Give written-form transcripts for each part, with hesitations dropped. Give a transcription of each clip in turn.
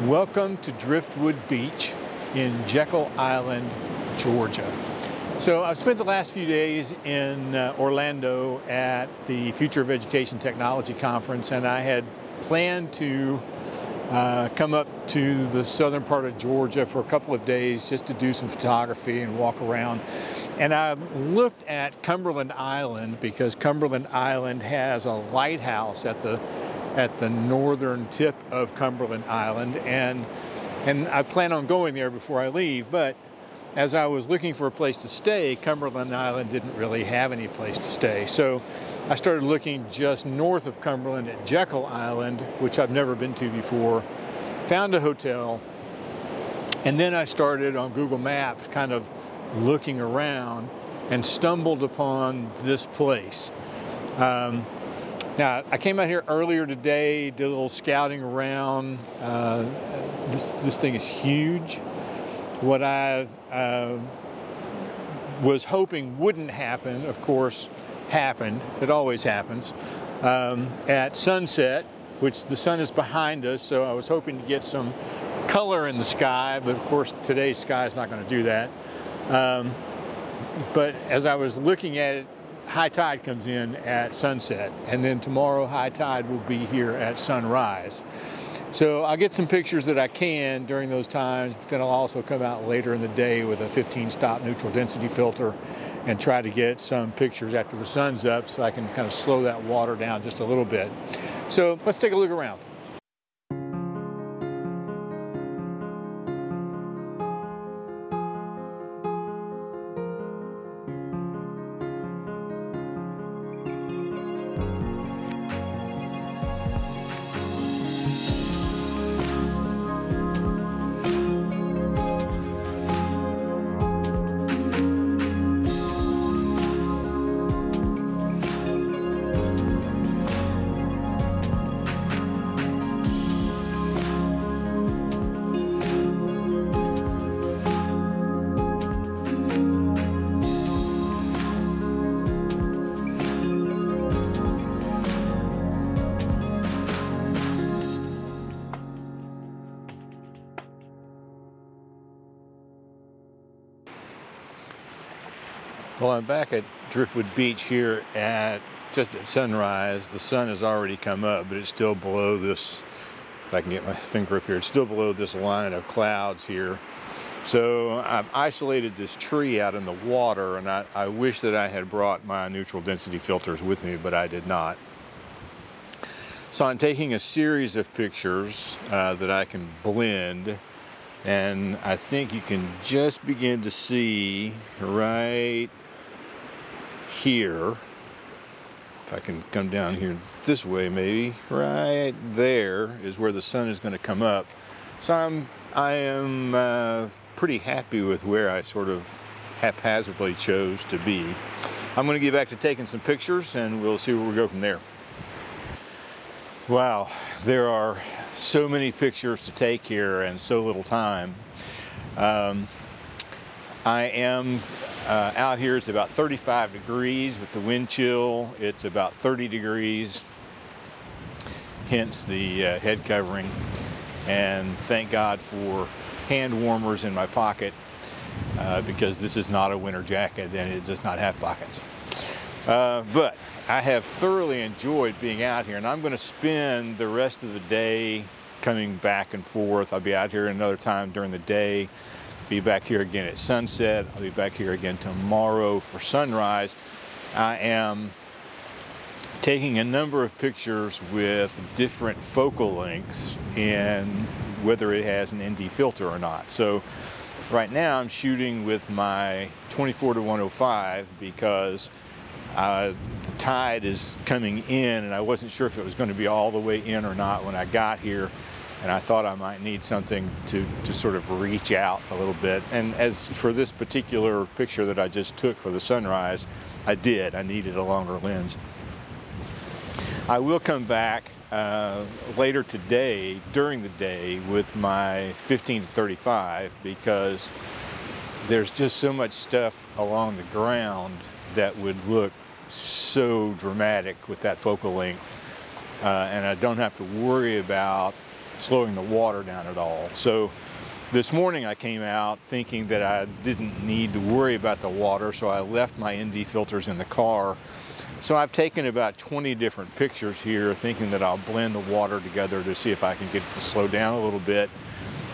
Welcome to Driftwood Beach in Jekyll Island, Georgia. So I've spent the last few days in Orlando at the Future of Education Technology Conference, and I had planned to come up to the southern part of Georgia for a couple of days just to do some photography and walk around. And I looked at Cumberland Island because Cumberland Island has a lighthouse at the northern tip of Cumberland Island, and I plan on going there before I leave. But as I was looking for a place to stay, Cumberland Island didn't really have any place to stay. So I started looking just north of Cumberland at Jekyll Island, which I've never been to before, found a hotel, and then I started on Google Maps kind of looking around and stumbled upon this place. Now, I came out here earlier today, did a little scouting around. This thing is huge. What I was hoping wouldn't happen, of course, happened. It always happens. At sunset, which the sun is behind us, so I was hoping to get some color in the sky, but of course today's sky is not going to do that. But as I was looking at it, high tide comes in at sunset, and then tomorrow high tide will be here at sunrise. So I'll get some pictures that I can during those times, but then I'll also come out later in the day with a 15-stop neutral density filter and try to get some pictures after the sun's up so I can kind of slow that water down just a little bit. So let's take a look around. Well, I'm back at Driftwood Beach here just at sunrise. The sun has already come up, but it's still below this, if I can get my finger up here, it's still below this line of clouds here. So I've isolated this tree out in the water, and I wish that I had brought my neutral density filters with me, but I did not. So I'm taking a series of pictures that I can blend, and I think you can just begin to see right here, if I can come down here this way maybe, right there is where the sun is going to come up. So I am pretty happy with where I sort of haphazardly chose to be. I'm going to get back to taking some pictures and we'll see where we go from there. Wow, there are so many pictures to take here and so little time. I am out here, it's about 35 degrees with the wind chill. It's about 30 degrees, hence the head covering. And thank God for hand warmers in my pocket because this is not a winter jacket and it does not have pockets. But I have thoroughly enjoyed being out here, and I'm going to spend the rest of the day coming back and forth. I'll be out here another time during the day, be back here again at sunset. I'll be back here again tomorrow for sunrise. I am taking a number of pictures with different focal lengths and whether it has an ND filter or not. So right now I'm shooting with my 24-105 because the tide is coming in, and I wasn't sure if it was going to be all the way in or not when I got here, and I thought I might need something to sort of reach out a little bit. And as for this particular picture that I just took for the sunrise, I needed a longer lens. I will come back later today during the day with my 15-35 because there's just so much stuff along the ground that would look so dramatic with that focal length, and I don't have to worry about slowing the water down at all. So this morning I came out thinking that I didn't need to worry about the water, so I left my ND filters in the car. So I've taken about 20 different pictures here, thinking that I'll blend the water together to see if I can get it to slow down a little bit.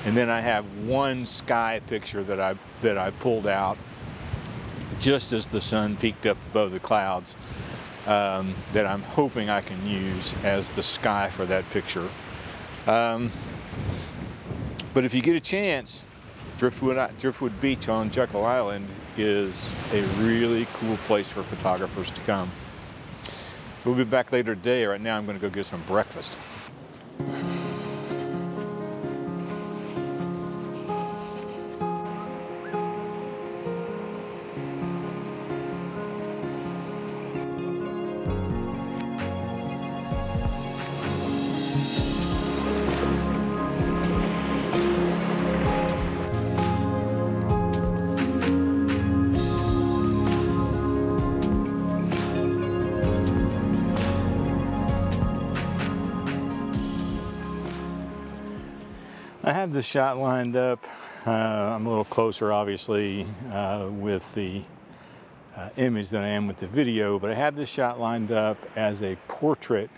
And then I have one sky picture that I pulled out just as the sun peaked up above the clouds, that I'm hoping I can use as the sky for that picture. But if you get a chance, Driftwood Beach on Jekyll Island is a really cool place for photographers to come. We'll be back later today. Right now I'm going to go get some breakfast. I have this shot lined up. I'm a little closer, obviously, with the image than I am with the video, but I have this shot lined up as a portrait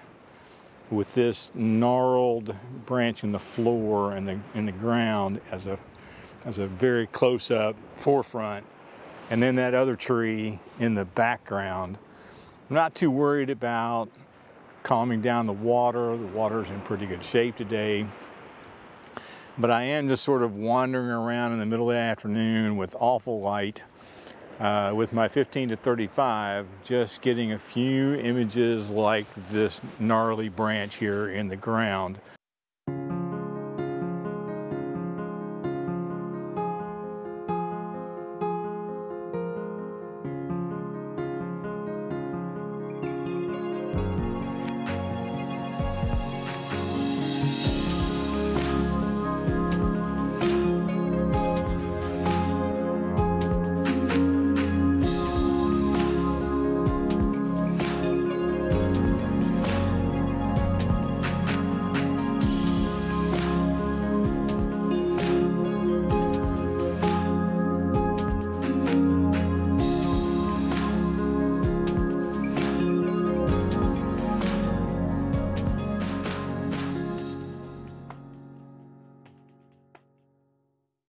with this gnarled branch in the floor and in the ground as a very close-up forefront, and then that other tree in the background. I'm not too worried about calming down the water. The water's in pretty good shape today. But I am just sort of wandering around in the middle of the afternoon with awful light, with my 15 to 35, just getting a few images like this gnarly branch here in the ground.